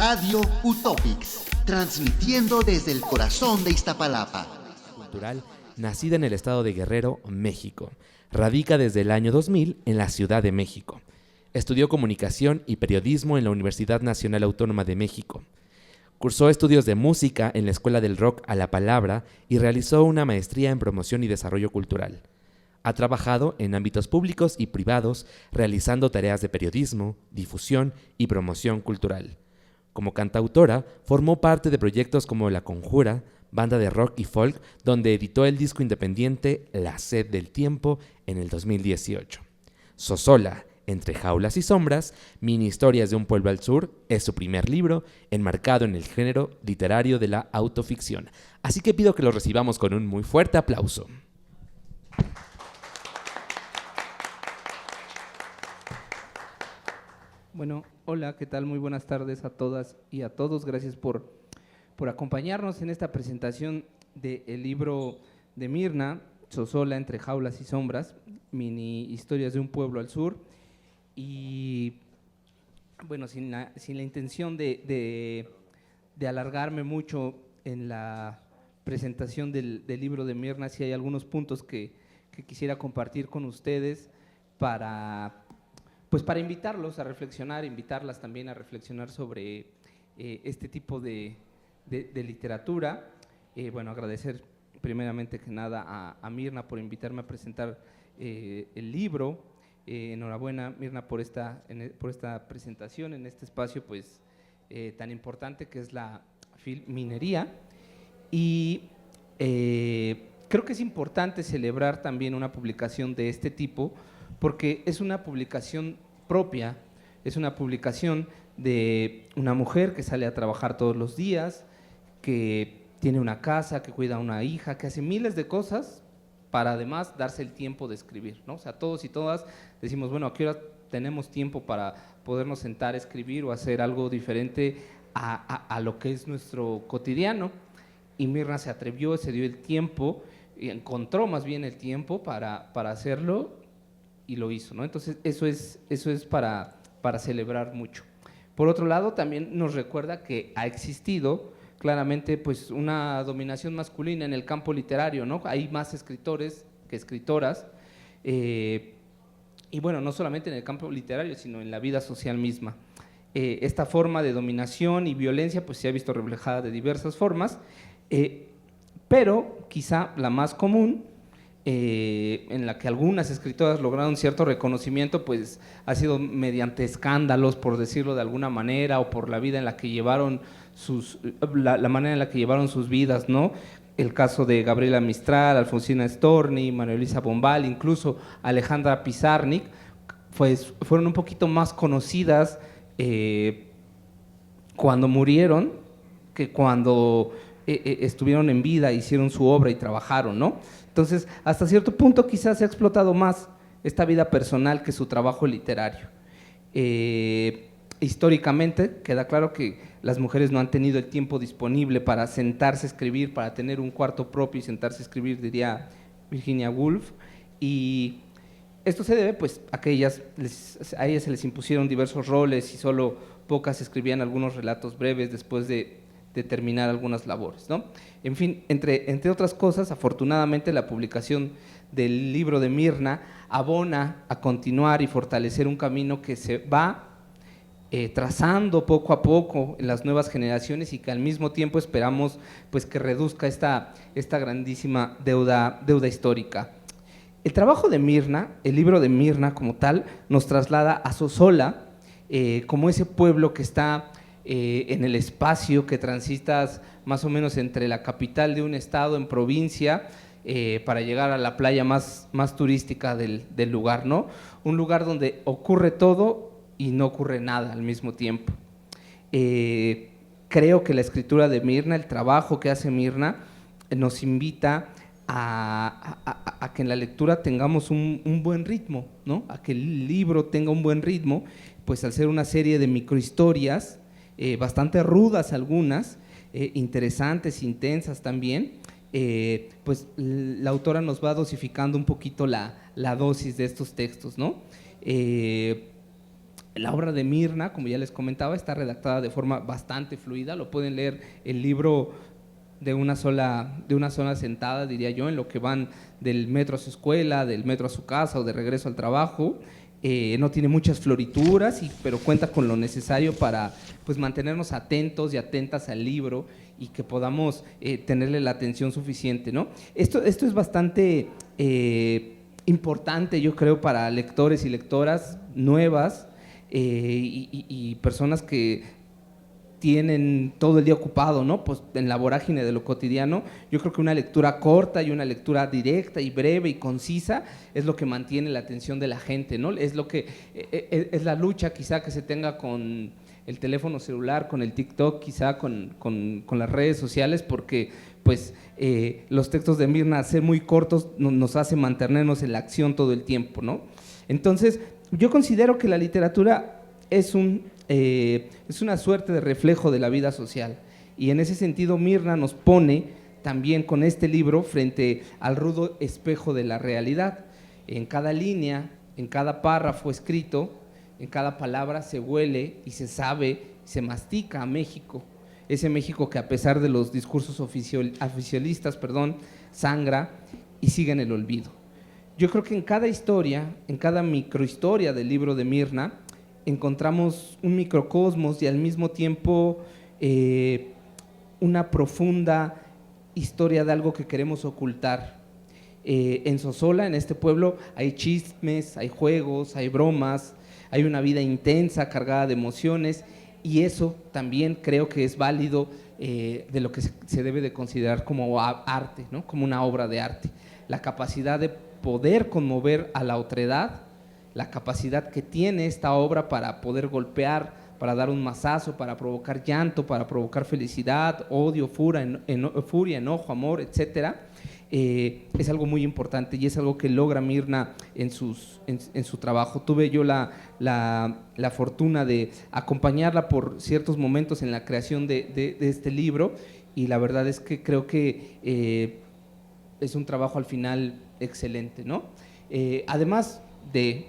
Radio Utopics, transmitiendo desde el corazón de Iztapalapa. Cultural, nacida en el estado de Guerrero, México. Radica desde el año 2000 en la Ciudad de México. Estudió comunicación y periodismo en la Universidad Nacional Autónoma de México. Cursó estudios de música en la Escuela del Rock a la Palabra y realizó una maestría en promoción y desarrollo cultural. Ha trabajado en ámbitos públicos y privados, realizando tareas de periodismo, difusión y promoción cultural. Como cantautora, formó parte de proyectos como La Conjura, banda de rock y folk, donde editó el disco independiente La Sed del Tiempo en el 2018. Sosola, Entre Jaulas y Sombras, Mini Historias de un Pueblo al Sur, es su primer libro, enmarcado en el género literario de la autoficción. Así que pido que lo recibamos con un muy fuerte aplauso. Bueno, hola, ¿qué tal? Muy buenas tardes a todas y a todos. Gracias por acompañarnos en esta presentación del libro de Mirna, Sosola, Entre Jaulas y Sombras, Mini Historias de un Pueblo al Sur. Y bueno, sin la intención de alargarme mucho en la presentación del libro de Mirna, sí hay algunos puntos que quisiera compartir con ustedes para invitarlos a reflexionar, invitarlas también a reflexionar sobre este tipo de literatura. Bueno, agradecer primeramente que nada a Mirna por invitarme a presentar el libro. Enhorabuena, Mirna, por esta presentación en este espacio pues tan importante que es la Filminería. Y creo que es importante celebrar también una publicación de este tipo, porque es una publicación propia, es una publicación de una mujer que sale a trabajar todos los días, que tiene una casa, que cuida a una hija, que hace miles de cosas para además darse el tiempo de escribir, ¿no? O sea, todos y todas decimos, bueno, ¿a qué hora tenemos tiempo para podernos sentar a escribir o hacer algo diferente a lo que es nuestro cotidiano? Y Mirna se atrevió, se dio el tiempo, y encontró más bien el tiempo para hacerlo, y lo hizo, ¿no? Entonces eso es para celebrar mucho. Por otro lado, también nos recuerda que ha existido claramente pues una dominación masculina en el campo literario, ¿no? Hay más escritores que escritoras, y bueno, no solamente en el campo literario, sino en la vida social misma. Esta forma de dominación y violencia pues se ha visto reflejada de diversas formas, pero quizá la más común, en la que algunas escritoras lograron cierto reconocimiento, pues ha sido mediante escándalos, por decirlo de alguna manera, o por la vida en la que llevaron la manera en la que llevaron sus vidas, ¿no? El caso de Gabriela Mistral, Alfonsina Storni, María Luisa Bombal, incluso Alejandra Pizarnik, pues fueron un poquito más conocidas cuando murieron que cuando estuvieron en vida, hicieron su obra y trabajaron, ¿no? Entonces, hasta cierto punto quizás se ha explotado más esta vida personal que su trabajo literario. Históricamente queda claro que las mujeres no han tenido el tiempo disponible para sentarse a escribir, para tener un cuarto propio y sentarse a escribir, diría Virginia Woolf, y esto se debe pues a que a ellas se les impusieron diversos roles y solo pocas escribían algunos relatos breves después de terminar algunas labores, ¿no? En fin, entre otras cosas, afortunadamente la publicación del libro de Mirna abona a continuar y fortalecer un camino que se va trazando poco a poco en las nuevas generaciones y que al mismo tiempo esperamos pues que reduzca esta grandísima deuda histórica. El trabajo de Mirna, el libro de Mirna como tal, nos traslada a Sosola como ese pueblo que está en el espacio que transitas más o menos entre la capital de un estado en provincia para llegar a la playa más turística del lugar, ¿no? Un lugar donde ocurre todo y no ocurre nada al mismo tiempo. Creo que la escritura de Mirna, el trabajo que hace Mirna, nos invita a que en la lectura tengamos un buen ritmo, ¿no? A que el libro tenga un buen ritmo, pues al ser una serie de microhistorias, bastante rudas algunas, interesantes, intensas también, pues la autora nos va dosificando un poquito la dosis de estos textos, ¿no? La obra de Mirna, como ya les comentaba, está redactada de forma bastante fluida. Lo pueden leer el libro de una sola sentada, diría yo, en lo que van del metro a su escuela, del metro a su casa o de regreso al trabajo. No tiene muchas florituras, pero cuenta con lo necesario para pues, mantenernos atentos y atentas al libro y que podamos tenerle la atención suficiente, ¿no? Esto es bastante importante, yo creo, para lectores y lectoras nuevas y personas que tienen todo el día ocupado, ¿no? Pues en la vorágine de lo cotidiano. Yo creo que una lectura corta y una lectura directa y breve y concisa es lo que mantiene la atención de la gente, ¿no? Es lo que es la lucha quizá que se tenga con el teléfono celular, con el TikTok, quizá con las redes sociales, porque pues los textos de Mirna, al ser muy cortos, nos hace mantenernos en la acción todo el tiempo, ¿no? Entonces, yo considero que la literatura es una suerte de reflejo de la vida social, y en ese sentido Mirna nos pone también con este libro frente al rudo espejo de la realidad. En cada línea, en cada párrafo escrito, en cada palabra se huele y se sabe, se mastica a México, ese México que a pesar de los discursos oficialistas, sangra y sigue en el olvido. Yo creo que en cada historia, en cada microhistoria del libro de Mirna, encontramos un microcosmos y al mismo tiempo una profunda historia de algo que queremos ocultar. En Sosola, en este pueblo, hay chismes, hay juegos, hay bromas, hay una vida intensa, cargada de emociones, y eso también creo que es válido de lo que se debe de considerar como arte, ¿no? Como una obra de arte. La capacidad de poder conmover a la otredad, la capacidad que tiene esta obra para poder golpear, para dar un mazazo, para provocar llanto, para provocar felicidad, odio, furia, enojo, amor, etcétera, es algo muy importante y es algo que logra Mirna en su trabajo. Tuve yo la fortuna de acompañarla por ciertos momentos en la creación de este libro, y la verdad es que creo que es un trabajo al final excelente, ¿no? Además de,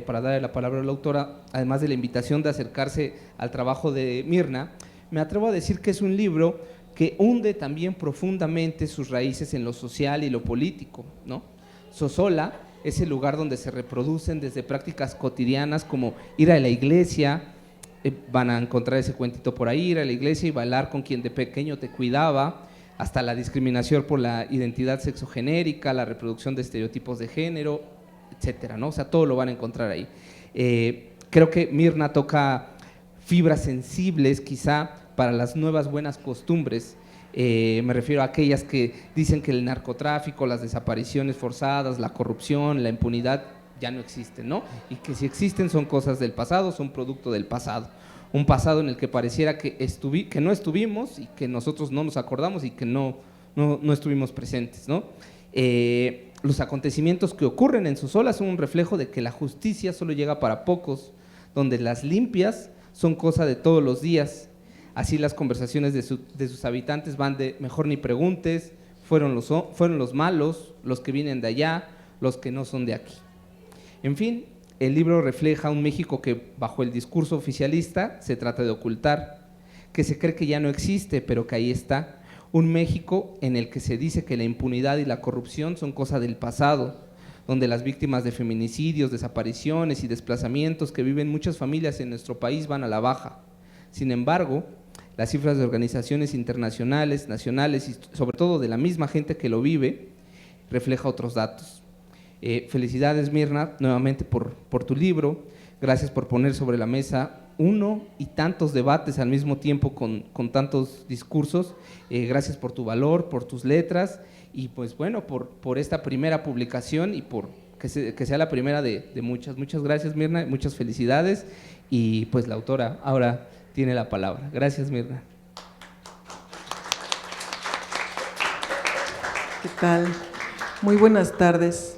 para darle la palabra a la autora, además de la invitación de acercarse al trabajo de Mirna, me atrevo a decir que es un libro que hunde también profundamente sus raíces en lo social y lo político, ¿no? Sosola es el lugar donde se reproducen desde prácticas cotidianas como ir a la iglesia, van a encontrar ese cuentito por ahí, ir a la iglesia y bailar con quien de pequeño te cuidaba, hasta la discriminación por la identidad sexogenérica, la reproducción de estereotipos de género, etcétera, ¿no? O sea, todo lo van a encontrar ahí. Creo que Mirna toca fibras sensibles quizá para las nuevas buenas costumbres. Me refiero a aquellas que dicen que el narcotráfico, las desapariciones forzadas, la corrupción, la impunidad ya no existen, ¿no? Y que si existen son cosas del pasado, son producto del pasado. Un pasado en el que pareciera que no estuvimos y que nosotros no nos acordamos y que no estuvimos presentes, ¿no? Los acontecimientos que ocurren en Sosola son un reflejo de que la justicia solo llega para pocos, donde las limpias son cosa de todos los días. Así las conversaciones de sus habitantes van de mejor ni preguntes, fueron los malos, los que vienen de allá, los que no son de aquí. En fin, el libro refleja un México que bajo el discurso oficialista se trata de ocultar, que se cree que ya no existe, pero que ahí está. Un México en el que se dice que la impunidad y la corrupción son cosa del pasado, donde las víctimas de feminicidios, desapariciones y desplazamientos que viven muchas familias en nuestro país van a la baja. Sin embargo, las cifras de organizaciones internacionales, nacionales y sobre todo de la misma gente que lo vive, refleja otros datos. Felicidades, Mirna, nuevamente por tu libro. Gracias por poner sobre la mesa uno y tantos debates al mismo tiempo con tantos discursos. Gracias por tu valor, por tus letras y pues bueno, por esta primera publicación y por que sea la primera de muchas. Muchas gracias, Mirna, muchas felicidades y pues la autora ahora tiene la palabra. Gracias, Mirna. ¿Qué tal? Muy buenas tardes.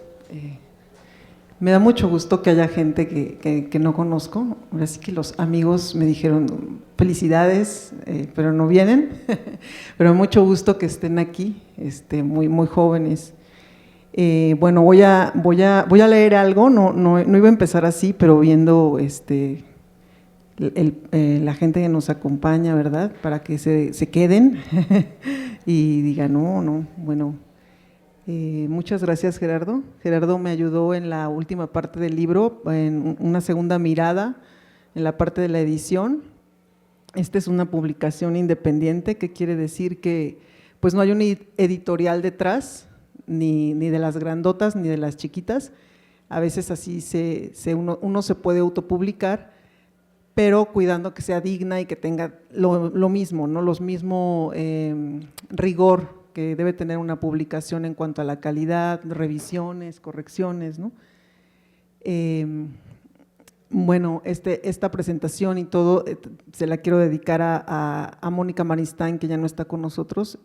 Me da mucho gusto que haya gente que no conozco. Ahora sí que los amigos me dijeron felicidades, pero no vienen. Pero mucho gusto que estén aquí, muy, muy jóvenes. Bueno, voy a leer algo, no iba a empezar así, pero viendo la gente que nos acompaña, ¿verdad? Para que se queden y digan, bueno. Muchas gracias, Gerardo. Gerardo me ayudó en la última parte del libro, en una segunda mirada, en la parte de la edición. Esta es una publicación independiente, que quiere decir que pues no hay un editorial detrás, ni de las grandotas ni de las chiquitas. A veces así uno se puede autopublicar, pero cuidando que sea digna y que tenga lo mismo, ¿no? Los mismo rigor que debe tener una publicación en cuanto a la calidad, revisiones, correcciones, ¿no? Bueno, esta presentación y todo se la quiero dedicar a Mónica Maristain, que ya no está con nosotros.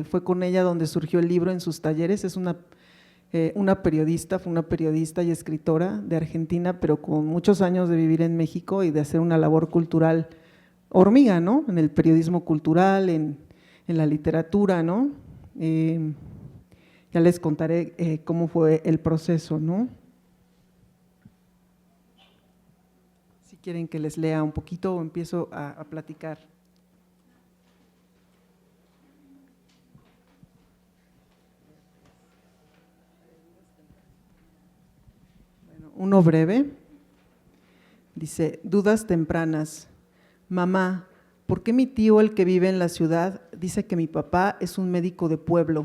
Fue con ella donde surgió el libro en sus talleres. Es una periodista, fue una periodista y escritora de Argentina, pero con muchos años de vivir en México y de hacer una labor cultural hormiga, ¿no? En el periodismo cultural, en la literatura, ¿no? Ya les contaré cómo fue el proceso, ¿no? Si quieren que les lea un poquito o empiezo a platicar. Bueno, uno breve. Dice, dudas tempranas. Mamá, ¿por qué mi tío, el que vive en la ciudad, dice que mi papá es un médico de pueblo,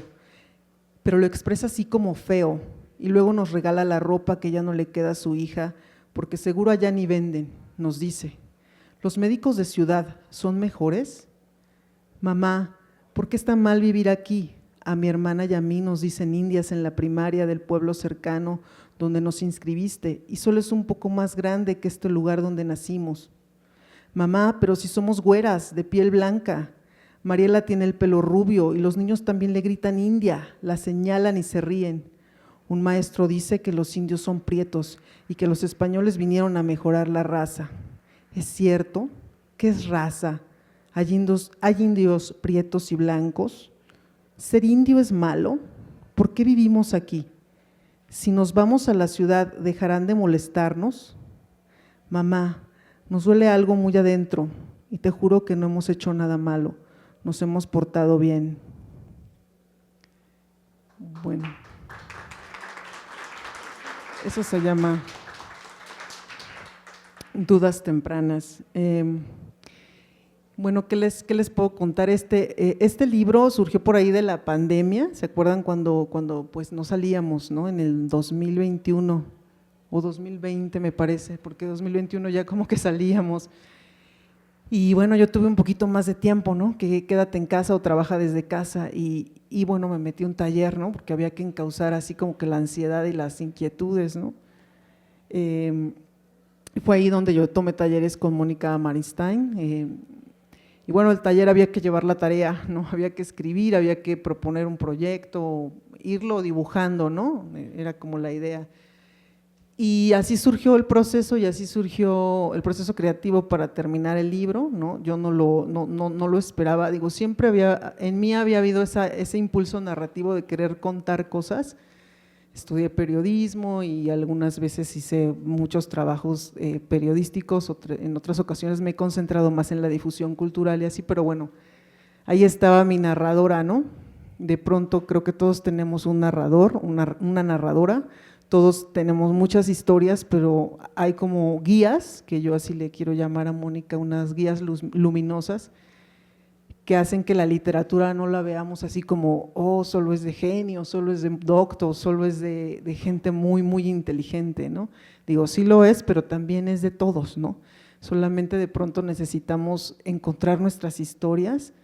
pero lo expresa así como feo y luego nos regala la ropa que ya no le queda a su hija porque seguro allá ni venden? Nos dice, ¿los médicos de ciudad son mejores? Mamá, ¿por qué está mal vivir aquí? A mi hermana y a mí nos dicen indias en la primaria del pueblo cercano donde nos inscribiste y solo es un poco más grande que este lugar donde nacimos. Mamá, pero si somos güeras, de piel blanca. Mariela tiene el pelo rubio y los niños también le gritan india, la señalan y se ríen. Un maestro dice que los indios son prietos y que los españoles vinieron a mejorar la raza. ¿Es cierto? ¿Qué es raza? ¿Hay indios prietos y blancos? ¿Ser indio es malo? ¿Por qué vivimos aquí? Si nos vamos a la ciudad, ¿dejarán de molestarnos? Mamá, nos duele algo muy adentro y te juro que no hemos hecho nada malo, nos hemos portado bien. Bueno, eso se llama dudas tempranas. Bueno, ¿qué les puedo contar? Este libro surgió por ahí de la pandemia. ¿Se acuerdan cuando pues no salíamos, ¿no? En el 2021 o 2020 me parece, porque 2021 ya como que salíamos. Y bueno, yo tuve un poquito más de tiempo, ¿no? Que quédate en casa o trabaja desde casa y bueno, me metí a un taller, ¿no? Porque había que encauzar así como que la ansiedad y las inquietudes, ¿no? Fue ahí donde yo tomé talleres con Mónica Maristain. Y bueno, el taller había que llevar la tarea, ¿no? Había que escribir, había que proponer un proyecto, irlo dibujando, ¿no? Era como la idea. Y así surgió el proceso y así surgió el proceso creativo para terminar el libro, ¿no? Yo no lo esperaba, digo, siempre en mí había habido ese impulso narrativo de querer contar cosas. Estudié periodismo y algunas veces hice muchos trabajos periodísticos, en otras ocasiones me he concentrado más en la difusión cultural y así, pero bueno, ahí estaba mi narradora, ¿no? De pronto creo que todos tenemos un narrador, una narradora. Todos tenemos muchas historias, pero hay como guías, que yo así le quiero llamar a Mónica, unas guías luminosas, que hacen que la literatura no la veamos así como, solo es de genio, solo es de doctor, solo es de gente muy, muy inteligente, ¿no? Digo, sí lo es, pero también es de todos, ¿no? Solamente de pronto necesitamos encontrar nuestras historias,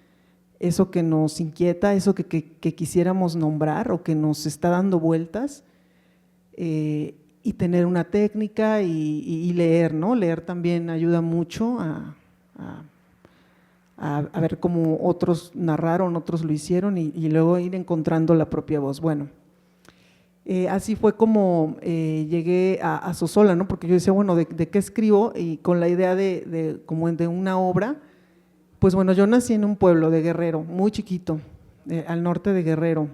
eso que nos inquieta, eso que quisiéramos nombrar o que nos está dando vueltas, y tener una técnica y leer, ¿no? Leer también ayuda mucho a ver cómo otros narraron, otros lo hicieron y luego ir encontrando la propia voz. Bueno, así fue como llegué a Sosola, ¿no? Porque yo decía, bueno, ¿de qué escribo? Y con la idea como de una obra, pues bueno, yo nací en un pueblo de Guerrero, muy chiquito, al norte de Guerrero.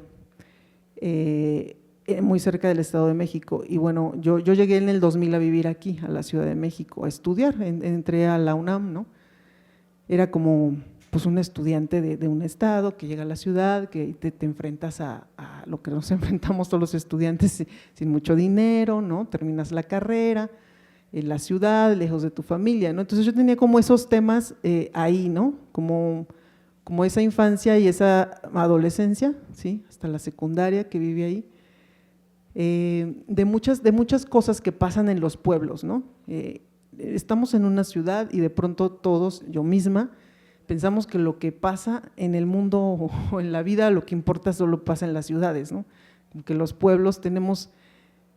muy cerca del Estado de México. Y bueno, yo llegué en el 2000 a vivir aquí, a la Ciudad de México, a estudiar, entré a la UNAM, ¿no? Era como pues un estudiante de un estado que llega a la ciudad, que te enfrentas a lo que nos enfrentamos todos los estudiantes sin mucho dinero, ¿no? Terminas la carrera en la ciudad, lejos de tu familia, ¿no? Entonces yo tenía como esos temas ahí, ¿no? Como esa infancia y esa adolescencia, ¿sí? Hasta la secundaria que viví ahí, de muchas cosas que pasan en los pueblos, ¿no? Estamos en una ciudad y de pronto todos, yo misma, pensamos que lo que pasa en el mundo o en la vida, lo que importa solo pasa en las ciudades, ¿no? Que los pueblos tenemos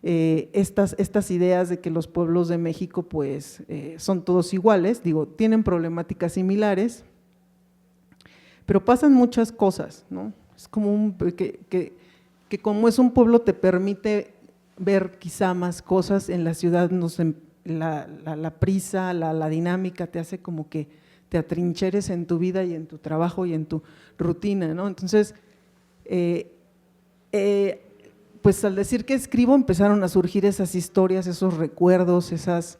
estas ideas de que los pueblos de México pues son todos iguales, digo, tienen problemáticas similares, pero pasan muchas cosas, ¿no? Es como que como es un pueblo te permite ver quizá más cosas, en la ciudad la prisa, la dinámica te hace como que te atrincheres en tu vida y en tu trabajo y en tu rutina, ¿no? Entonces, pues al decir que escribo empezaron a surgir esas historias, esos recuerdos, esas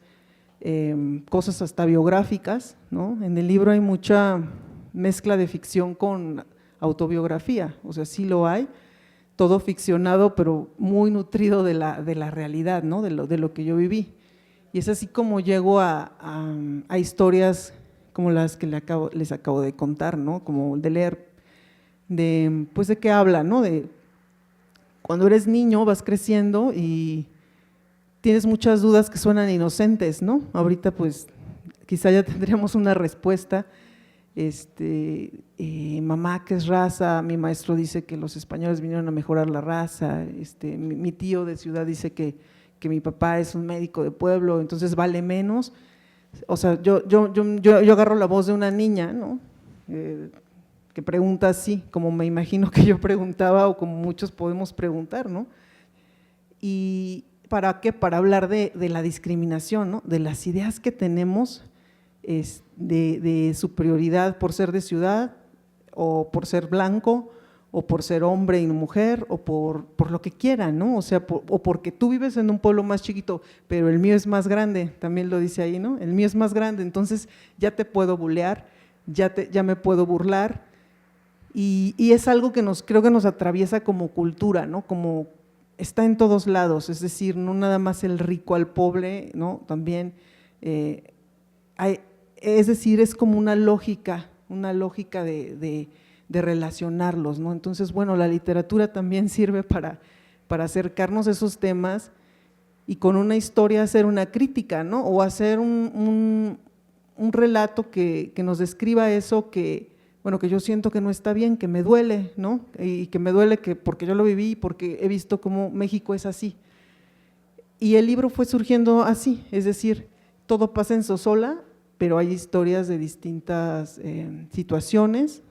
cosas hasta biográficas, ¿no? En el libro hay mucha mezcla de ficción con autobiografía, o sea, sí lo hay, todo ficcionado, pero muy nutrido de la realidad, ¿no? De lo que yo viví. Y es así como llego a historias como las que les acabo de contar, ¿no? Como de leer, pues de qué habla, ¿no? De cuando eres niño vas creciendo y tienes muchas dudas que suenan inocentes, ¿no? Ahorita pues quizá ya tendríamos una respuesta, mamá, ¿qué es raza? Mi maestro dice que los españoles vinieron a mejorar la raza, mi tío de ciudad dice que mi papá es un médico de pueblo, entonces vale menos. O sea, yo agarro la voz de una niña, ¿no? Que pregunta así, como me imagino que yo preguntaba o como muchos podemos preguntar, ¿no? ¿Y para qué? Para hablar de la discriminación, ¿no? De las ideas que tenemos de superioridad por ser de ciudad o por ser blanco o por ser hombre y mujer, o por lo que quieran, ¿no? O sea, o porque tú vives en un pueblo más chiquito, pero el mío es más grande, también lo dice ahí, ¿no? El mío es más grande, entonces ya te puedo bulear, ya me puedo burlar, y es algo que creo que nos atraviesa como cultura, ¿no? Como está en todos lados, es decir, no nada más el rico al pobre, ¿no? También es decir, es como una lógica de relacionarlos, ¿no? Entonces, bueno, la literatura también sirve para acercarnos a esos temas y con una historia hacer una crítica, ¿no? O hacer un relato que nos describa eso que yo siento que no está bien, que me duele, ¿no? Y que me duele porque yo lo viví, porque he visto cómo México es así. Y el libro fue surgiendo así, es decir, todo pasa en Sosola, pero hay historias de distintas situaciones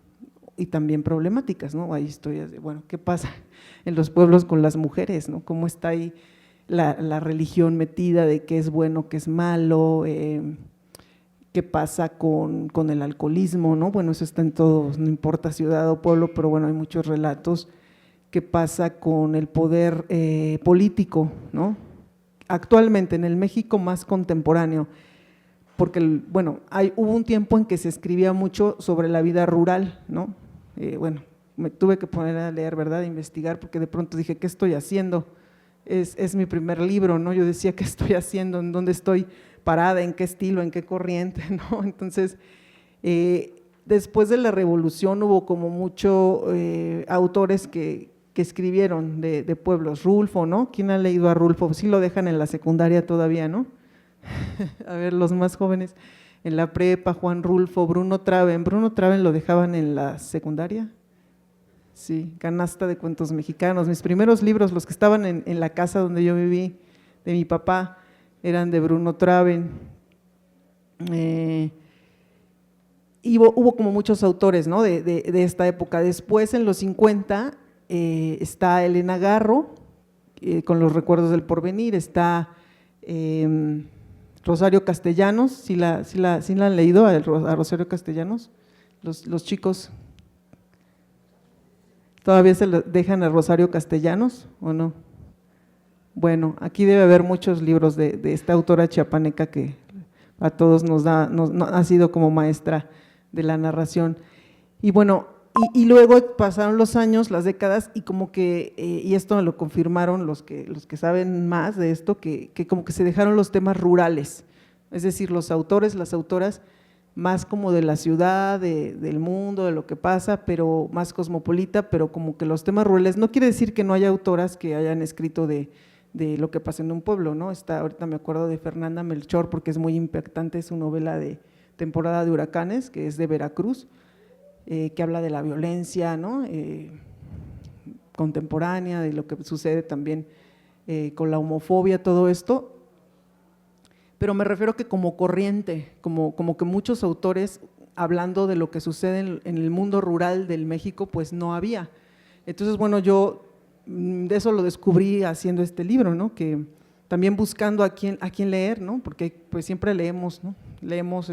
y también problemáticas, ¿no? Hay historias de, bueno, ¿qué pasa en los pueblos con las mujeres, ¿no? ¿Cómo está ahí la religión metida de qué es bueno, qué es malo? ¿Qué pasa con el alcoholismo, ¿no? Bueno, eso está en todos, no importa ciudad o pueblo, pero bueno, hay muchos relatos. ¿Qué pasa con el poder político, ¿no? Actualmente en el México más contemporáneo, porque bueno, hubo un tiempo en que se escribía mucho sobre la vida rural, ¿no? Bueno, me tuve que poner a leer, ¿verdad?, a investigar, porque de pronto dije, ¿qué estoy haciendo? Es mi primer libro, ¿no? Yo decía, ¿qué estoy haciendo? ¿En dónde estoy parada? ¿En qué estilo? ¿En qué corriente? ¿No? Entonces, después de la Revolución hubo como muchos autores que escribieron de pueblos. Rulfo, ¿no? ¿Quién ha leído a Rulfo? Sí lo dejan en la secundaria todavía, ¿no? A ver, los más jóvenes, en la prepa, Juan Rulfo, Bruno Traven lo dejaban en la secundaria, sí, Canasta de Cuentos Mexicanos. Mis primeros libros, los que estaban en la casa donde yo viví, de mi papá, eran de Bruno Traven. Y hubo como muchos autores, ¿no? de esta época. Después, en los 50, está Elena Garro, con Los Recuerdos del Porvenir, está Rosario Castellanos. ¿Sí la han leído a Rosario Castellanos? Los chicos, ¿todavía se lo dejan a Rosario Castellanos o no? Bueno, aquí debe haber muchos libros de esta autora chiapaneca que a todos ha sido como maestra de la narración. Y bueno, y luego pasaron los años, las décadas, y como que, y esto me lo confirmaron los que saben más de esto, que como que se dejaron los temas rurales, es decir, los autores, las autoras, más como de la ciudad, del mundo, de lo que pasa, pero más cosmopolita, pero como que los temas rurales, no quiere decir que no haya autoras que hayan escrito de lo que pasa en un pueblo, ¿no? Ahorita me acuerdo de Fernanda Melchor, porque es muy impactante su novela de Temporada de Huracanes, que es de Veracruz, que habla de la violencia, ¿no? Contemporánea, de lo que sucede también con la homofobia, todo esto. Pero me refiero que como corriente, como que muchos autores hablando de lo que sucede en el mundo rural del México, pues no había. Entonces, bueno, yo de eso lo descubrí haciendo este libro, ¿no? Que también buscando a quién leer, ¿no? Porque pues siempre leemos, ¿no? Leemos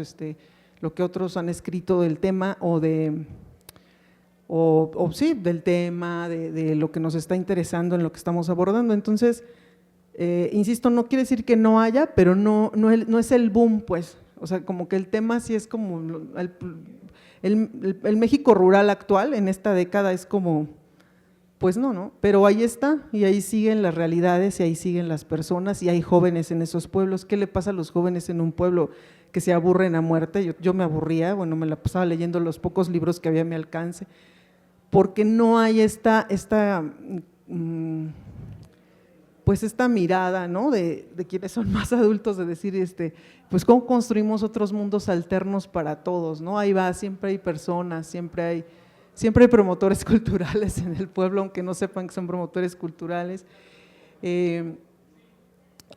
lo que otros han escrito del tema o sí, del tema, de lo que nos está interesando en lo que estamos abordando. Entonces, insisto, no quiere decir que no haya, pero no es el boom, pues. O sea, como que el tema sí es como el México rural actual en esta década es como, pues no, pero ahí está, y ahí siguen las realidades, y ahí siguen las personas, y hay jóvenes en esos pueblos. ¿Qué le pasa a los jóvenes en un pueblo que se aburren a muerte? Yo me aburría, bueno, me la pasaba leyendo los pocos libros que había a mi alcance, porque no hay esta mirada, ¿no? De quienes son más adultos, de decir, pues cómo construimos otros mundos alternos para todos, ¿no? Ahí va, siempre hay personas, siempre hay promotores culturales en el pueblo, aunque no sepan que son promotores culturales.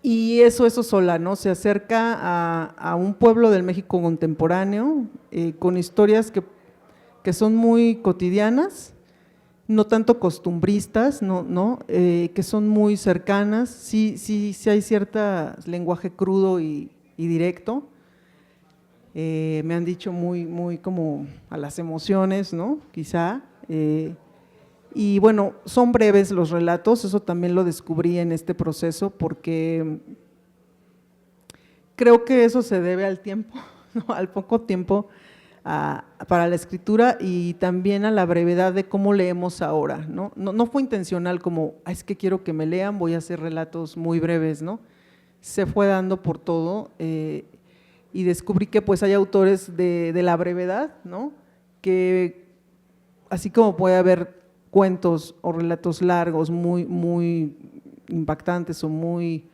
Y eso sola, ¿no? Se acerca a un pueblo del México contemporáneo, con historias que son muy cotidianas, no tanto costumbristas, que son muy cercanas, sí hay cierto lenguaje crudo y directo. Me han dicho muy como a las emociones, ¿no? Quizá. Y bueno, son breves los relatos, eso también lo descubrí en este proceso, porque creo que eso se debe al tiempo, ¿no? Al poco tiempo para la escritura, y también a la brevedad de cómo leemos ahora, ¿no? No fue intencional como, es que quiero que me lean, voy a hacer relatos muy breves, ¿no? Se fue dando por todo, y descubrí que pues hay autores de la brevedad, ¿no? Que así como puede haber cuentos o relatos largos muy impactantes o muy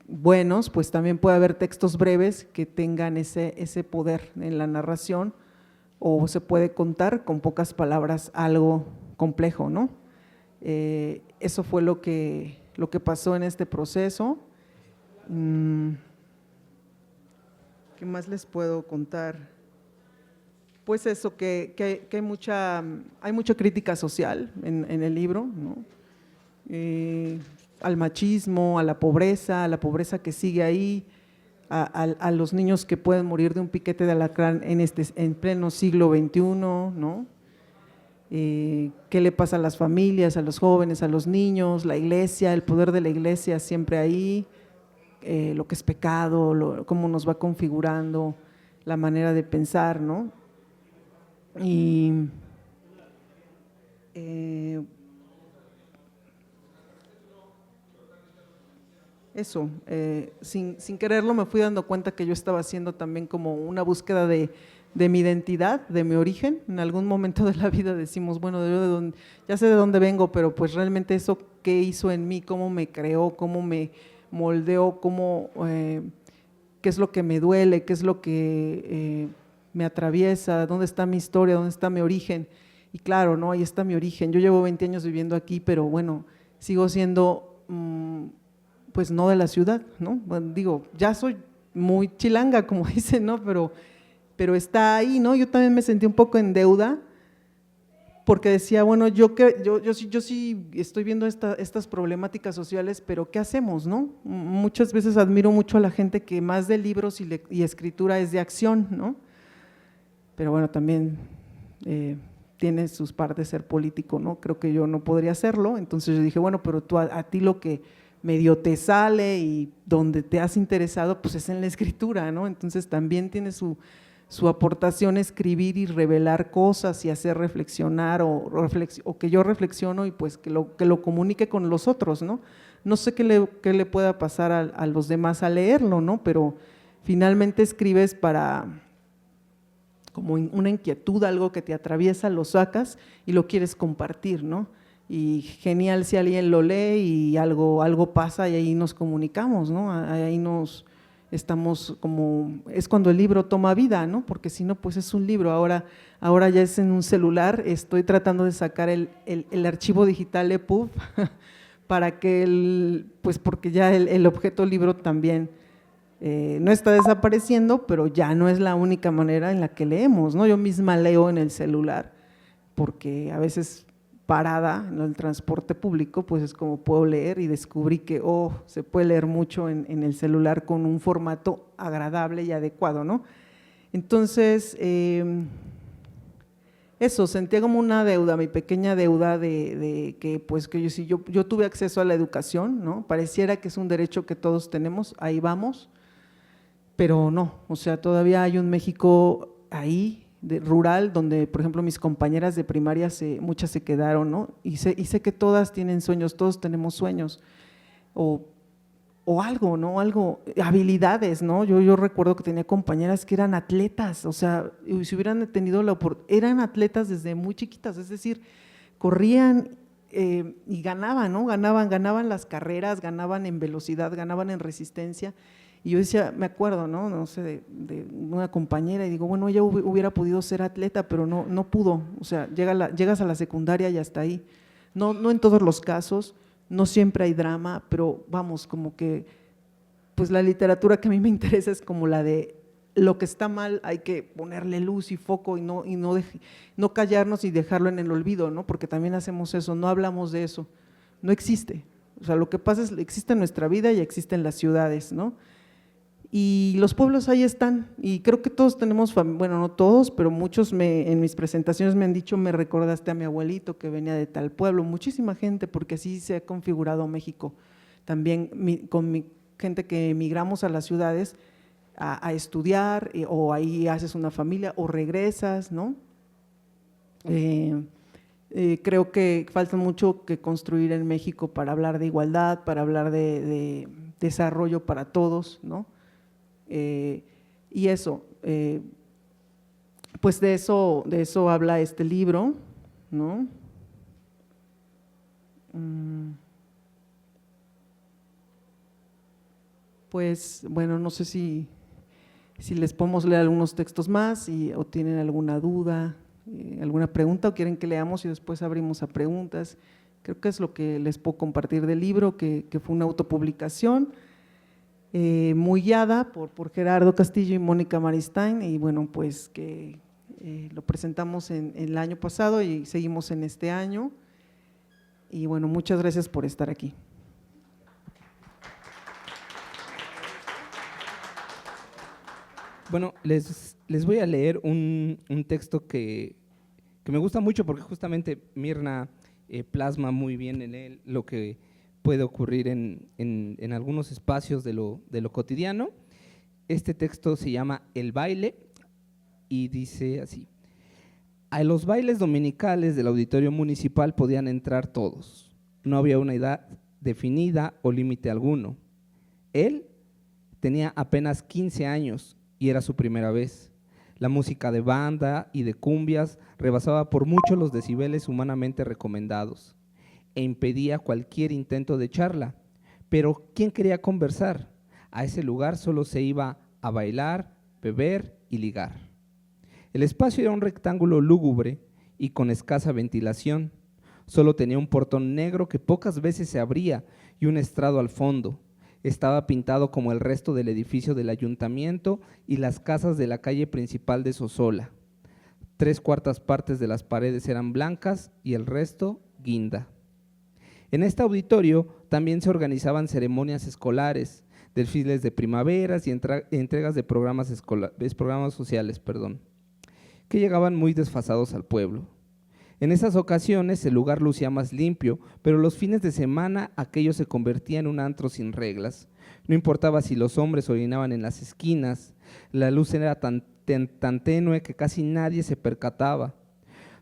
buenos, pues también puede haber textos breves que tengan ese poder en la narración, o se puede contar con pocas palabras algo complejo, ¿no? Eso fue lo que pasó en este proceso. ¿Qué más les puedo contar? Pues eso, que hay mucha crítica social en el libro, ¿no? Al machismo, a la pobreza que sigue ahí, a los niños que pueden morir de un piquete de alacrán en pleno siglo XXI, ¿no? ¿Qué le pasa a las familias, a los jóvenes, a los niños, la iglesia, el poder de la iglesia siempre ahí, lo que es pecado, cómo nos va configurando la manera de pensar, ¿no? Y eso, sin quererlo me fui dando cuenta que yo estaba haciendo también como una búsqueda de mi identidad, de mi origen. En algún momento de la vida decimos, bueno, ya sé de dónde vengo, pero pues realmente eso qué hizo en mí, cómo me creó, cómo me moldeó, qué es lo que me duele, qué es lo que me atraviesa, dónde está mi historia, dónde está mi origen. Y claro, ¿no? Ahí está mi origen. Yo llevo 20 años viviendo aquí, pero bueno, sigo siendo pues no de la ciudad, ¿no? Bueno, digo, ya soy muy chilanga, como dicen, ¿no? Pero está ahí, ¿no? Yo también me sentí un poco en deuda, porque decía, bueno, yo sí estoy viendo estas problemáticas sociales, pero ¿qué hacemos, no? Muchas veces admiro mucho a la gente que más de libros y escritura es de acción, ¿no? Pero bueno, también tiene sus partes ser político, ¿no? Creo que yo no podría hacerlo, entonces yo dije, bueno, pero tú a ti lo que medio te sale y donde te has interesado, pues es en la escritura, ¿no? Entonces también tiene su aportación escribir y revelar cosas y hacer reflexionar o que yo reflexiono y pues que lo comunique con los otros, ¿no? No sé qué le pueda pasar a los demás al leerlo, ¿no? Pero finalmente escribes para como una inquietud, algo que te atraviesa, lo sacas y lo quieres compartir, ¿no? Y genial si alguien lo lee y algo pasa y ahí nos comunicamos, ¿no? Ahí nos estamos como, es cuando el libro toma vida, ¿no? Porque si no, pues es un libro, ahora ya es en un celular, estoy tratando de sacar el archivo digital EPUB para que pues porque ya el objeto libro también no está desapareciendo, pero ya no es la única manera en la que leemos, ¿no? Yo misma leo en el celular, porque a veces parada en el transporte público, pues es como puedo leer y descubrí que se puede leer mucho en el celular con un formato agradable y adecuado, ¿no? Entonces, eso, sentía como una deuda, mi pequeña deuda de que pues que yo tuve acceso a la educación, ¿no? Pareciera que es un derecho que todos tenemos, ahí vamos, pero no, o sea, todavía hay un México ahí, rural, donde por ejemplo mis compañeras de primaria muchas se quedaron, ¿no? Y sé que todas tienen sueños, todos tenemos sueños, o algo, ¿no? Habilidades, ¿no? Yo recuerdo que tenía compañeras que eran atletas, o sea, si hubieran tenido eran atletas desde muy chiquitas, es decir, corrían y ganaban, ¿no? Ganaban las carreras, ganaban en velocidad, ganaban en resistencia. Y yo decía, me acuerdo, no sé, de una compañera y digo, bueno, ella hubiera podido ser atleta, pero no pudo, o sea, llegas a la secundaria y hasta ahí. No en todos los casos, no siempre hay drama, pero vamos, como que, pues la literatura que a mí me interesa es como la de lo que está mal hay que ponerle luz y foco y no callarnos y dejarlo en el olvido, ¿no? Porque también hacemos eso, no hablamos de eso, no existe. O sea, lo que pasa es que existe en nuestra vida y existe en las ciudades, ¿no? Y los pueblos ahí están, y creo que todos tenemos, bueno, no todos, pero muchos en mis presentaciones me han dicho, me recordaste a mi abuelito que venía de tal pueblo, muchísima gente, porque así se ha configurado México. También con gente que emigramos a las ciudades a estudiar, o ahí haces una familia, o regresas, ¿no? Creo que falta mucho que construir en México para hablar de igualdad, para hablar de desarrollo para todos, ¿no? Y eso, pues de eso habla este libro, ¿no? Pues bueno, no sé si les podemos leer algunos textos más o tienen alguna duda, alguna pregunta o quieren que leamos y después abrimos a preguntas. Creo que es lo que les puedo compartir del libro, que fue una autopublicación. Muy guiada por Gerardo Castillo y Mónica Maristain, y bueno, pues que lo presentamos en el año pasado y seguimos en este año, y bueno, muchas gracias por estar aquí. Bueno, les voy a leer un texto que me gusta mucho porque justamente Mirna plasma muy bien en él lo que puede ocurrir en algunos espacios de lo cotidiano. Este texto se llama El baile y dice así: a los bailes dominicales del auditorio municipal podían entrar todos, no había una edad definida o límite alguno. Él tenía apenas 15 años y era su primera vez. La música de banda y de cumbias rebasaba por mucho los decibeles humanamente recomendados e impedía cualquier intento de charla. Pero ¿quién quería conversar? A ese lugar solo se iba a bailar, beber y ligar. El espacio era un rectángulo lúgubre y con escasa ventilación. Solo tenía un portón negro que pocas veces se abría y un estrado al fondo. Estaba pintado como el resto del edificio del ayuntamiento y las casas de la calle principal de Sosola. 3/4 partes de las paredes eran blancas y el resto guinda. En este auditorio también se organizaban ceremonias escolares, desfiles de primaveras y entregas de programas sociales, que llegaban muy desfasados al pueblo. En esas ocasiones el lugar lucía más limpio, pero los fines de semana aquello se convertía en un antro sin reglas. No importaba si los hombres orinaban en las esquinas, la luz era tan tenue que casi nadie se percataba.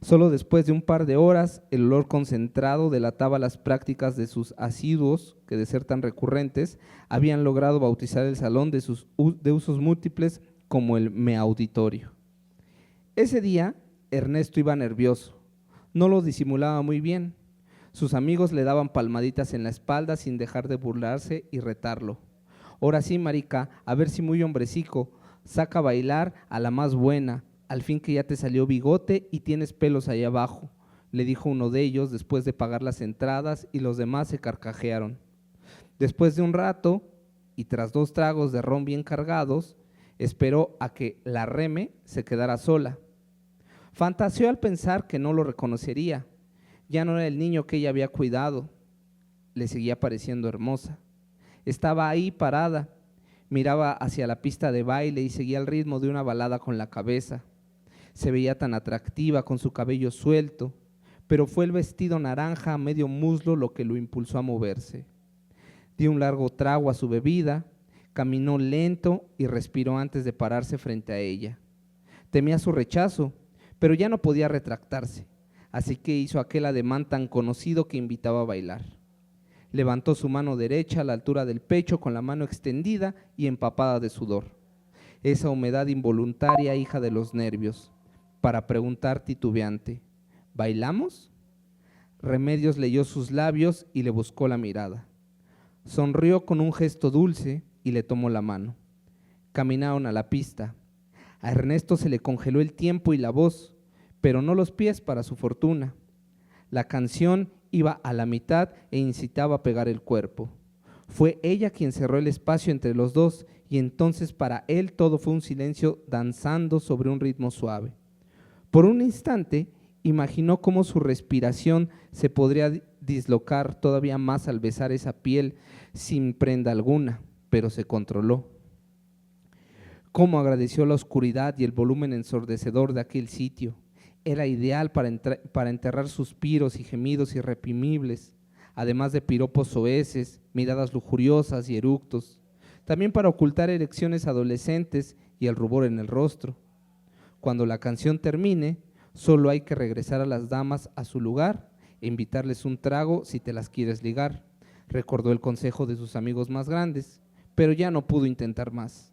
Solo después de un par de horas, el olor concentrado delataba las prácticas de sus asiduos, que de ser tan recurrentes, habían logrado bautizar el salón de usos múltiples como el meauditorio. Ese día, Ernesto iba nervioso. No lo disimulaba muy bien. Sus amigos le daban palmaditas en la espalda sin dejar de burlarse y retarlo. Ahora sí, marica, a ver si muy hombrecico, saca a bailar a la más buena, al fin que ya te salió bigote y tienes pelos ahí abajo, le dijo uno de ellos después de pagar las entradas y los demás se carcajearon. Después de un rato, y tras 2 tragos de ron bien cargados, esperó a que la Reme se quedara sola. Fantaseó al pensar que no lo reconocería. Ya no era el niño que ella había cuidado. Le seguía pareciendo hermosa. Estaba ahí parada, miraba hacia la pista de baile y seguía el ritmo de una balada con la cabeza. Se veía tan atractiva con su cabello suelto, pero fue el vestido naranja a medio muslo lo que lo impulsó a moverse. Dio un largo trago a su bebida, caminó lento y respiró antes de pararse frente a ella. Temía su rechazo, pero ya no podía retractarse, así que hizo aquel ademán tan conocido que invitaba a bailar. Levantó su mano derecha a la altura del pecho con la mano extendida y empapada de sudor, esa humedad involuntaria hija de los nervios, para preguntar titubeante, ¿bailamos? Remedios leyó sus labios y le buscó la mirada. Sonrió con un gesto dulce y le tomó la mano. Caminaron a la pista. A Ernesto se le congeló el tiempo y la voz, pero no los pies para su fortuna. La canción iba a la mitad e incitaba a pegar el cuerpo. Fue ella quien cerró el espacio entre los dos y entonces para él todo fue un silencio danzando sobre un ritmo suave. Por un instante imaginó cómo su respiración se podría dislocar todavía más al besar esa piel sin prenda alguna, pero se controló. Cómo agradeció la oscuridad y el volumen ensordecedor de aquel sitio. Era ideal para enterrar suspiros y gemidos irreprimibles, además de piropos soeces, miradas lujuriosas y eructos, también para ocultar erecciones adolescentes y el rubor en el rostro. Cuando la canción termine, solo hay que regresar a las damas a su lugar e invitarles un trago si te las quieres ligar, recordó el consejo de sus amigos más grandes, pero ya no pudo intentar más.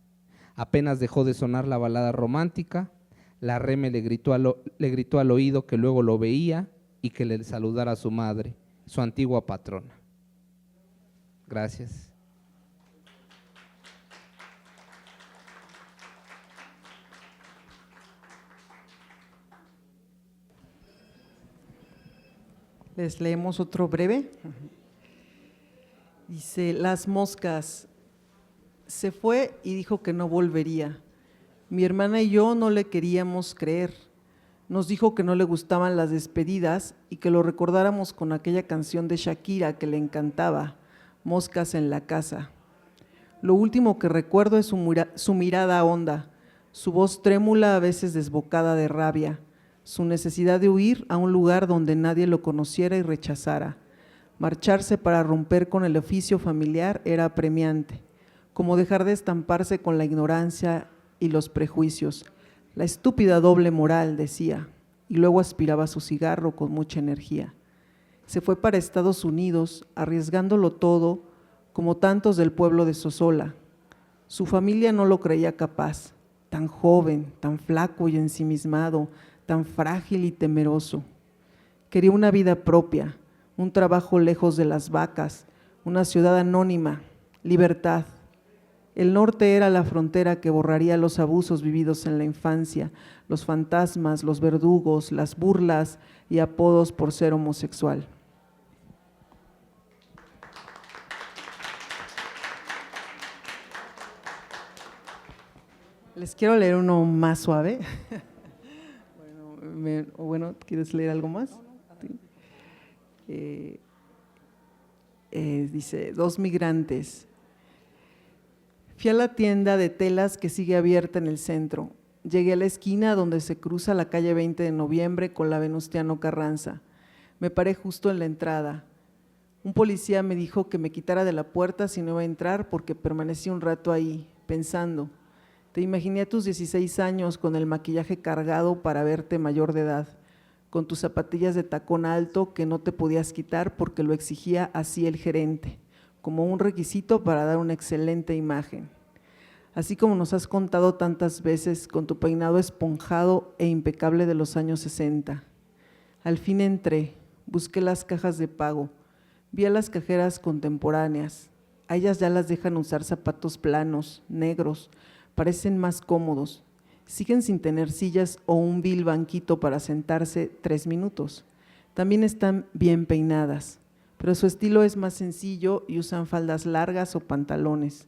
Apenas dejó de sonar la balada romántica, la Reme le gritó al oído que luego lo veía y que le saludara a su madre, su antigua patrona. Gracias. Les leemos otro breve. Dice, las moscas. Se fue y dijo que no volvería. Mi hermana y yo no le queríamos creer. Nos dijo que no le gustaban las despedidas y que lo recordáramos con aquella canción de Shakira que le encantaba, Moscas en la casa. Lo último que recuerdo es su mirada honda, su voz trémula a veces desbocada de rabia, su necesidad de huir a un lugar donde nadie lo conociera y rechazara. Marcharse para romper con el oficio familiar era apremiante, como dejar de estamparse con la ignorancia y los prejuicios. La estúpida doble moral, decía, y luego aspiraba su cigarro con mucha energía. Se fue para Estados Unidos, arriesgándolo todo, como tantos del pueblo de Sosola. Su familia no lo creía capaz, tan joven, tan flaco y ensimismado, tan frágil y temeroso. Quería una vida propia, un trabajo lejos de las vacas, una ciudad anónima, libertad. El norte era la frontera que borraría los abusos vividos en la infancia, los fantasmas, los verdugos, las burlas y apodos por ser homosexual. Les quiero leer uno más suave. Bueno, ¿quieres leer algo más? Sí. Dice, 2 migrantes. Fui a la tienda de telas que sigue abierta en el centro. Llegué a la esquina donde se cruza la calle 20 de noviembre con la Venustiano Carranza. Me paré justo en la entrada. Un policía me dijo que me quitara de la puerta si no iba a entrar porque permanecí un rato ahí, pensando. Te imaginé a tus 16 años con el maquillaje cargado para verte mayor de edad, con tus zapatillas de tacón alto que no te podías quitar porque lo exigía así el gerente, como un requisito para dar una excelente imagen. Así como nos has contado tantas veces con tu peinado esponjado e impecable de los años 60. Al fin entré, busqué las cajas de pago, vi a las cajeras contemporáneas. A ellas ya las dejan usar zapatos planos, negros, parecen más cómodos. Siguen sin tener sillas o un vil banquito para sentarse 3 minutos. También están bien peinadas, pero su estilo es más sencillo y usan faldas largas o pantalones,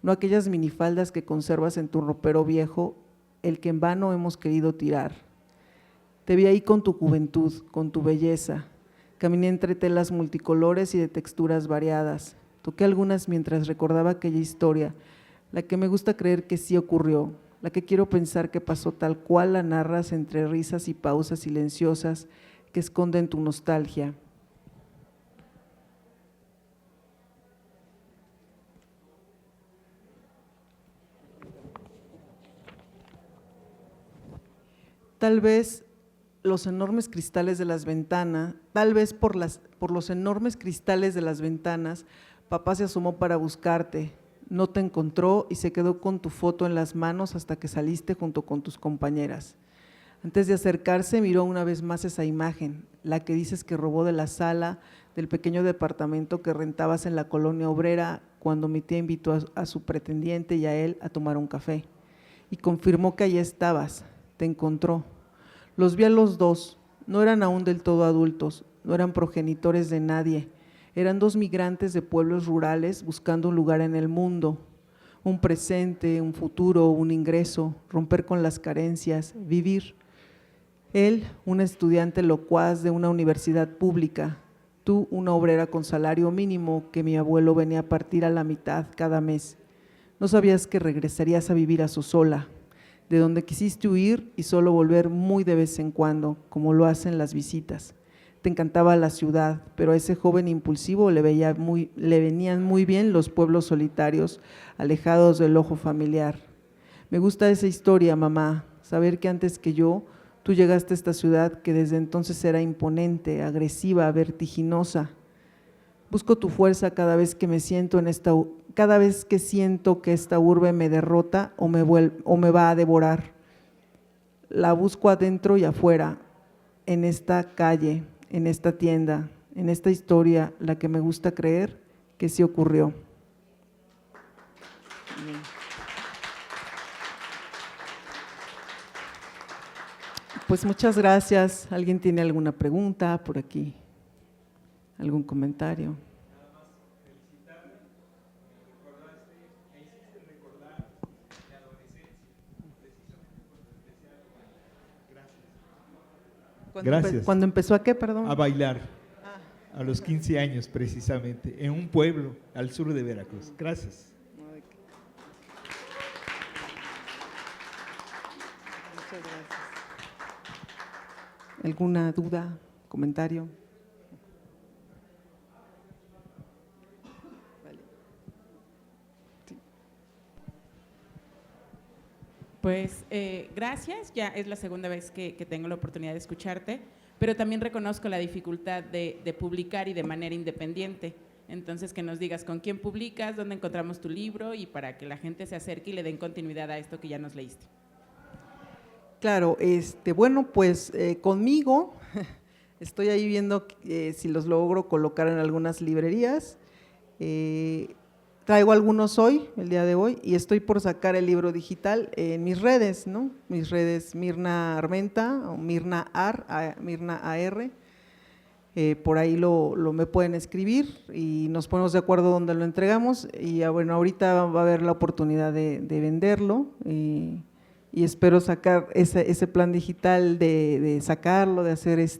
no aquellas minifaldas que conservas en tu ropero viejo, el que en vano hemos querido tirar. Te vi ahí con tu juventud, con tu belleza. Caminé entre telas multicolores y de texturas variadas. Toqué algunas mientras recordaba aquella historia, la que me gusta creer que sí ocurrió, la que quiero pensar que pasó tal cual la narras entre risas y pausas silenciosas que esconden tu nostalgia. Tal vez los enormes cristales de las ventanas, por los enormes cristales de las ventanas, papá se asomó para buscarte, no te encontró y se quedó con tu foto en las manos hasta que saliste junto con tus compañeras. Antes de acercarse miró una vez más esa imagen, la que dices que robó de la sala del pequeño departamento que rentabas en la colonia obrera cuando mi tía invitó a su pretendiente y a él a tomar un café. Y confirmó que allí estabas, te encontró. Los vi a los dos, no eran aún del todo adultos, no eran progenitores de nadie, eran 2 migrantes de pueblos rurales buscando un lugar en el mundo, un presente, un futuro, un ingreso, romper con las carencias, vivir. Él, un estudiante locuaz de una universidad pública, tú, una obrera con salario mínimo que mi abuelo venía a partir a la mitad cada mes. No sabías que regresarías a vivir a Sosola, de donde quisiste huir y solo volver muy de vez en cuando, como lo hacen las visitas. Te encantaba la ciudad, pero a ese joven impulsivo le venían muy bien los pueblos solitarios, alejados del ojo familiar. Me gusta esa historia, mamá, saber que antes que yo, tú llegaste a esta ciudad que desde entonces era imponente, agresiva, vertiginosa. Busco tu fuerza cada vez que siento que esta urbe me derrota o me va a devorar. La busco adentro y afuera, en esta calle, en esta tienda, en esta historia, la que me gusta creer que sí ocurrió. Pues muchas gracias. ¿Alguien tiene alguna pregunta por aquí? ¿Algún comentario? Gracias. ¿Cuándo empezó a qué, perdón? A bailar, a los 15 años precisamente, en un pueblo al sur de Veracruz. Gracias. Muchas gracias. ¿Alguna duda, comentario? Pues gracias, ya es la segunda vez que tengo la oportunidad de escucharte, pero también reconozco la dificultad de publicar y de manera independiente. Entonces, que nos digas con quién publicas, dónde encontramos tu libro y para que la gente se acerque y le den continuidad a esto que ya nos leíste. Claro, bueno, pues conmigo estoy ahí viendo si los logro colocar en algunas librerías. Traigo algunos hoy, el día de hoy, y estoy por sacar el libro digital en mis redes, ¿no? Mis redes Mirna Armenta o Mirna AR. Por ahí me pueden escribir y nos ponemos de acuerdo dónde lo entregamos. Y bueno, ahorita va a haber la oportunidad de venderlo y espero sacar ese plan digital de sacarlo, de hacer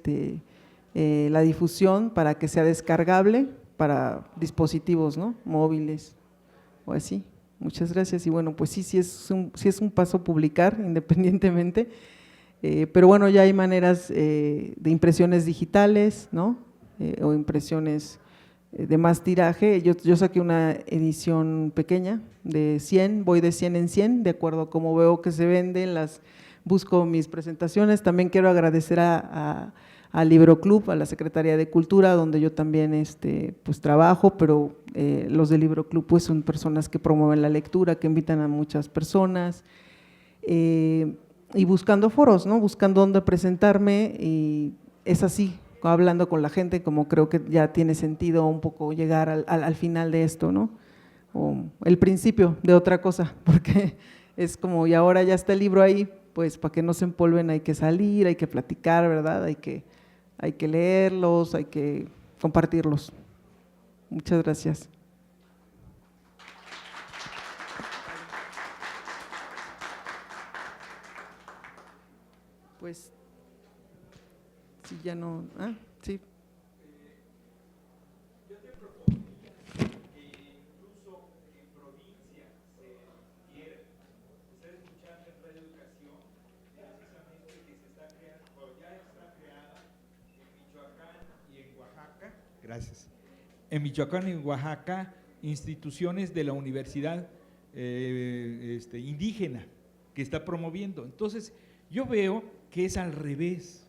la difusión para que sea descargable para dispositivos, ¿no? Móviles o así. Muchas gracias. Y bueno, pues sí es un paso publicar independientemente, pero bueno, ya hay maneras de impresiones digitales, ¿no? O impresiones de más tiraje. Yo saqué una edición pequeña de 100, voy de 100 en 100, de acuerdo a cómo veo que se venden, busco mis presentaciones. También quiero agradecer al Libro Club, a la Secretaría de Cultura, donde yo también pues trabajo, pero los del Libro Club pues son personas que promueven la lectura, que invitan a muchas personas, y buscando foros, ¿no? Buscando dónde presentarme, y es así, hablando con la gente, como creo que ya tiene sentido un poco llegar al final de esto, ¿no? O el principio de otra cosa, porque es como, y ahora ya está el libro ahí, pues para que no se empolven hay que salir, hay que platicar, ¿verdad? Hay que leerlos, hay que compartirlos. Muchas gracias. Pues, si ya no, sí. Gracias. En Michoacán y en Oaxaca, instituciones de la universidad indígena que está promoviendo. Entonces, yo veo que es al revés.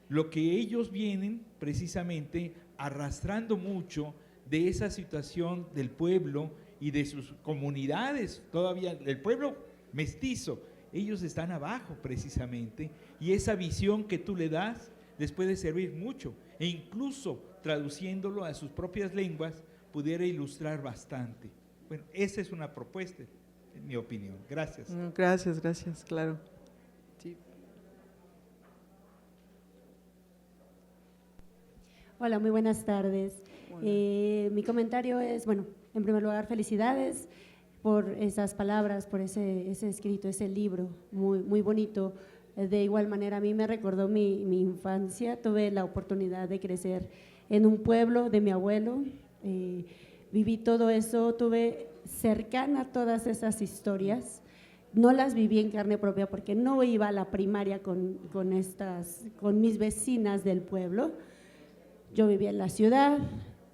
Lo que ellos vienen precisamente arrastrando mucho de esa situación del pueblo y de sus comunidades, todavía el pueblo mestizo, ellos están abajo precisamente, y esa visión que tú le das les puede servir mucho, e incluso traduciéndolo a sus propias lenguas pudiera ilustrar bastante. Bueno, esa es una propuesta, en mi opinión. Gracias. Gracias, claro. Sí. Hola, muy buenas tardes. Hola. Mi comentario es, bueno, en primer lugar, felicidades por esas palabras, por ese escrito, ese libro muy, muy bonito. De igual manera, a mí me recordó mi infancia. Tuve la oportunidad de crecer en un pueblo de mi abuelo. Viví todo eso, tuve cercana todas esas historias. No las viví en carne propia porque no iba a la primaria con mis vecinas del pueblo. Yo vivía en la ciudad,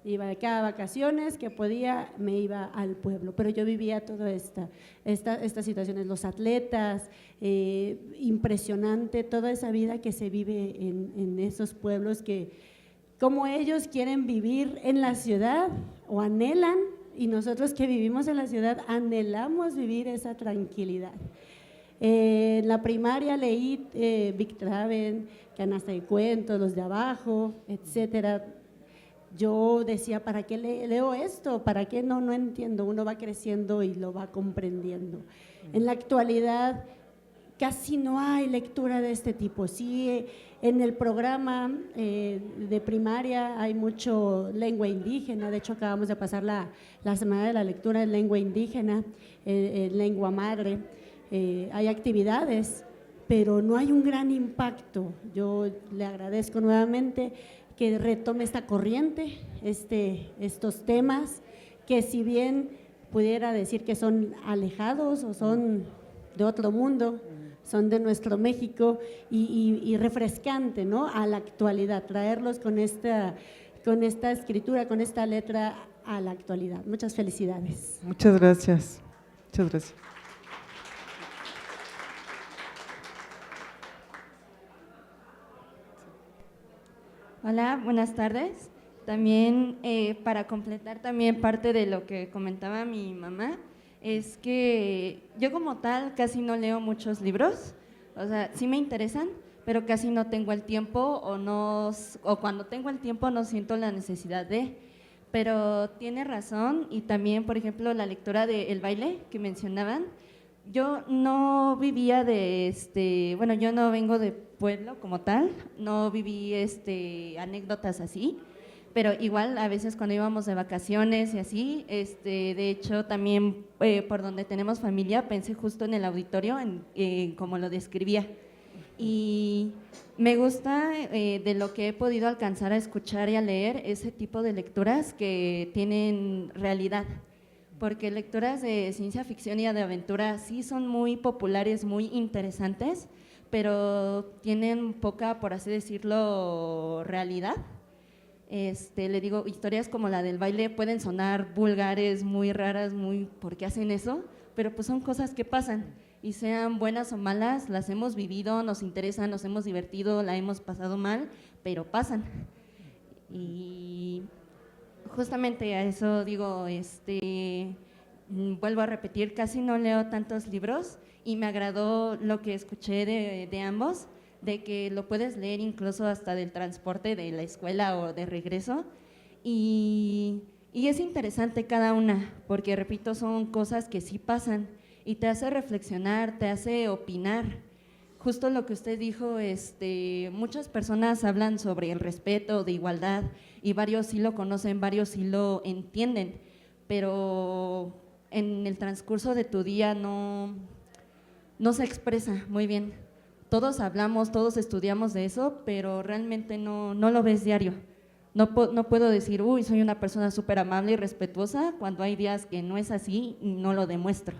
iba de cada vacaciones que podía, me iba al pueblo, pero yo vivía todas estas situaciones, los atletas, impresionante toda esa vida que se vive en esos pueblos, que como ellos quieren vivir en la ciudad o anhelan, y nosotros que vivimos en la ciudad anhelamos vivir esa tranquilidad. En la primaria leí Vic Traven, Canasta de Cuentos, Los de Abajo, etcétera. Yo decía, ¿para qué leo esto? ¿Para qué? No entiendo. Uno va creciendo y lo va comprendiendo. En la actualidad casi no hay lectura de este tipo. Sí, en el programa de primaria hay mucho lengua indígena. De hecho, acabamos de pasar la semana de la lectura en lengua indígena, lengua madre. Hay actividades, pero no hay un gran impacto. Yo le agradezco nuevamente que retome esta corriente, estos temas, que si bien pudiera decir que son alejados o son de otro mundo, son de nuestro México, y refrescante, ¿no?, a la actualidad, traerlos con esta escritura, con esta letra a la actualidad. Muchas felicidades. Muchas gracias. Muchas gracias. Hola, buenas tardes. También para completar también parte de lo que comentaba mi mamá, es que yo como tal casi no leo muchos libros, o sea, sí me interesan, pero casi no tengo el tiempo o cuando tengo el tiempo no siento la necesidad de, pero tiene razón. Y también, por ejemplo, la lectura de El baile que mencionaban, yo no vivía bueno, yo no vengo de pueblo como tal, no viví anécdotas así, pero igual a veces cuando íbamos de vacaciones y así, de hecho también por donde tenemos familia pensé justo en el auditorio, en como lo describía, y me gusta de lo que he podido alcanzar a escuchar y a leer, ese tipo de lecturas que tienen realidad, porque lecturas de ciencia ficción y de aventura sí son muy populares, muy interesantes, pero tienen poca, por así decirlo, realidad. Le digo, historias como la del baile pueden sonar vulgares, muy raras, muy ¿por qué hacen eso? Pero pues son cosas que pasan, y sean buenas o malas, las hemos vivido, nos interesan, nos hemos divertido, la hemos pasado mal, pero pasan. Y justamente a eso digo, vuelvo a repetir, casi no leo tantos libros, y me agradó lo que escuché de ambos, de que lo puedes leer incluso hasta del transporte de la escuela o de regreso, y es interesante cada una, porque repito, son cosas que sí pasan, y te hace reflexionar, te hace opinar. Justo lo que usted dijo, muchas personas hablan sobre el respeto, de igualdad, y varios sí lo conocen, varios sí lo entienden, pero en el transcurso de tu día no se expresa muy bien. Todos hablamos, todos estudiamos de eso, pero realmente no lo ves diario. No puedo decir, uy, soy una persona súper amable y respetuosa, cuando hay días que no es así y no lo demuestro.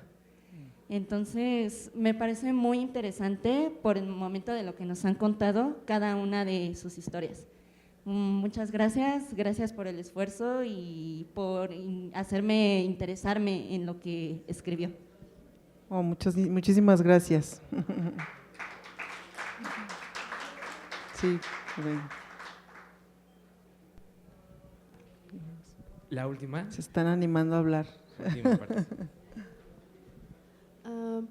Entonces, me parece muy interesante por el momento de lo que nos han contado cada una de sus historias. Muchas gracias, gracias por el esfuerzo y por hacerme interesarme en lo que escribió. Oh, muchísimas gracias. Sí, bueno. La última. Se están animando a hablar. Última parte.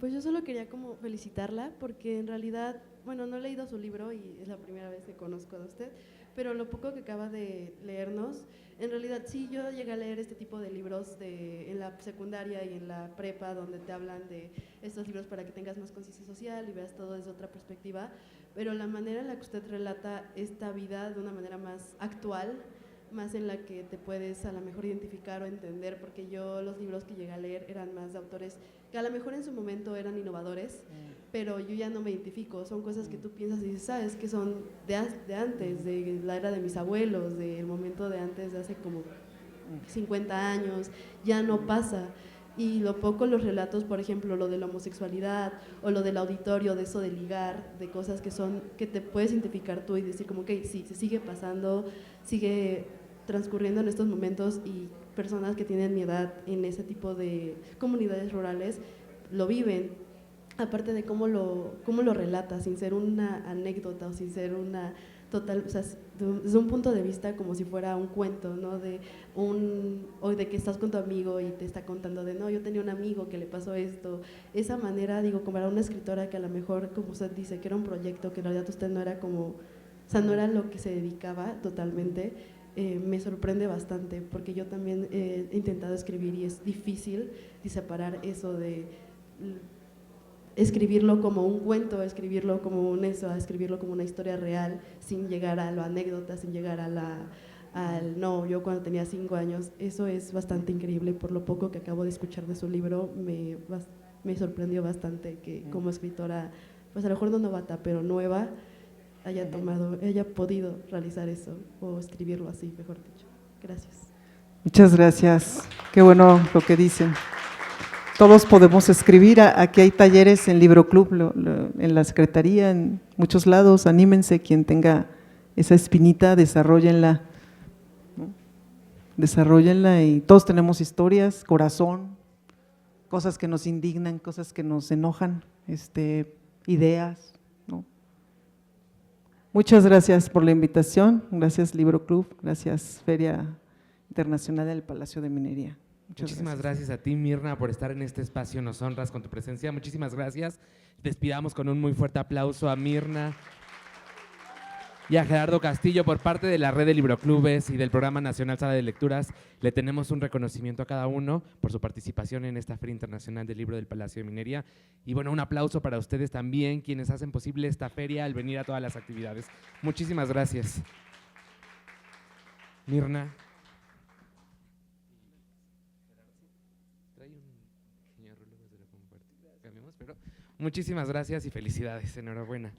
Pues yo solo quería como felicitarla, porque en realidad, bueno, no he leído su libro y es la primera vez que conozco de usted, pero lo poco que acaba de leernos, en realidad sí, yo llegué a leer este tipo de libros en la secundaria y en la prepa, donde te hablan de estos libros para que tengas más conciencia social y veas todo desde otra perspectiva, pero la manera en la que usted relata esta vida de una manera más actual, más en la que te puedes a lo mejor identificar o entender, porque yo los libros que llegué a leer eran más de autores que a lo mejor en su momento eran innovadores, pero yo ya no me identifico, son cosas que tú piensas y dices, sabes que son de antes, de la era de mis abuelos, del momento de antes, de hace como 50 años, ya no pasa. Y lo poco los relatos, por ejemplo, lo de la homosexualidad o lo del auditorio, de eso de ligar, de cosas que te puedes identificar tú y decir como que sí, se sigue pasando, sigue transcurriendo en estos momentos, y personas que tienen mi edad en ese tipo de comunidades rurales lo viven, aparte de cómo lo relata, sin ser una anécdota o sin ser una total, o sea, desde un punto de vista como si fuera un cuento, ¿no? O de que estás con tu amigo y te está contando de, no, yo tenía un amigo que le pasó esto, esa manera, digo, como era una escritora que a lo mejor, como usted dice, que era un proyecto, que en realidad usted no era como, o sea, no era lo que se dedicaba totalmente. Me sorprende bastante, porque yo también he intentado escribir y es difícil separar eso de escribirlo como un cuento, escribirlo como escribirlo como una historia real, sin llegar a la anécdota, sin llegar al no, yo cuando tenía 5 años. Eso es bastante increíble. Por lo poco que acabo de escuchar de su libro, me sorprendió bastante que como escritora, pues a lo mejor no novata, pero nueva, haya podido realizar eso o escribirlo así, mejor dicho. Gracias. Muchas gracias. Qué bueno lo que dicen. Todos podemos escribir. Aquí hay talleres en Libro Club, en la Secretaría, en muchos lados. Anímense, quien tenga esa espinita, desarróllenla. ¿No? Desarróllenla, y todos tenemos historias, corazón, cosas que nos indignan, cosas que nos enojan, ideas. Muchas gracias por la invitación, gracias Libro Club, gracias Feria Internacional del Palacio de Minería. Muchísimas gracias a ti, Mirna, por estar en este espacio, nos honras con tu presencia, muchísimas gracias. Despidamos con un muy fuerte aplauso a Mirna y a Gerardo Castillo por parte de la red de Libroclubes y del Programa Nacional Sala de Lecturas. Le tenemos un reconocimiento a cada uno por su participación en esta Feria Internacional del Libro del Palacio de Minería. Y bueno, un aplauso para ustedes también, quienes hacen posible esta feria al venir a todas las actividades. Muchísimas gracias. Mirna. Muchísimas gracias y felicidades, enhorabuena.